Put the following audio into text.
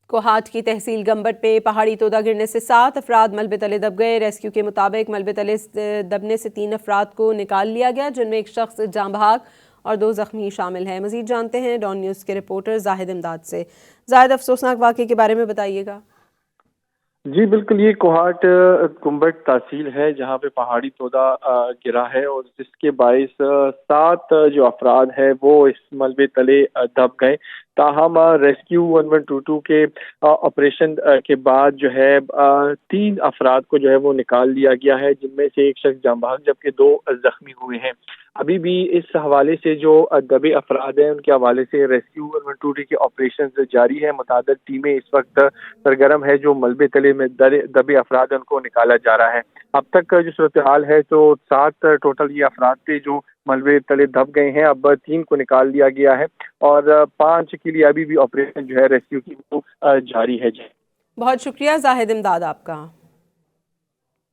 कोहाट की तहसील गंबट पे पहाड़ी तोदा गिरने से 7 अफराद मलबे तले दब गए। रेस्क्यू के मुताबिक मलबे तले दबने से 3 अफराद को निकाल लिया गया, जिनमें एक शख्स जाँ बहक और 2 जख्मी शामिल हैं। मजीद जानते हैं डॉन न्यूज़ के रिपोर्टर जाहिद इमदाद से। जाहिद, अफसोसनाक वाक़े के बारे में बताइएगा। जी बिल्कुल, ये कोहाट कुंभट तहसील है जहाँ पे पहाड़ी तोदा गिरा है और जिसके बाइस 7 जो अफराद है वो इस मलबे तले दब गए। ताहम रेस्क्यू 1122 के ऑपरेशन के बाद जो है 3 अफराद को जो है वो निकाल लिया गया है, जिनमें से एक शख्स जाँ बहक जबकि 2 जख्मी हुए हैं। अभी भी इस हवाले से जो दबे अफराद हैं उनके हवाले से रेस्क्यू 1122 के ऑपरेशन जारी है। मुताबिक टीमें इस वक्त सरगर्म है, जो मलबे तले में दबे अफराद उनको निकाला जा रहा है। अब तक जो सूरत हाल है तो 7 टोटल ये अफराद थे जो मलबे तले दब गए हैं। अब 3 को निकाल लिया गया है और 5 के लिए अभी भी ऑपरेशन जो है रेस्क्यू की वो जारी है। बहुत शुक्रिया जाहिद इमदाद आपका।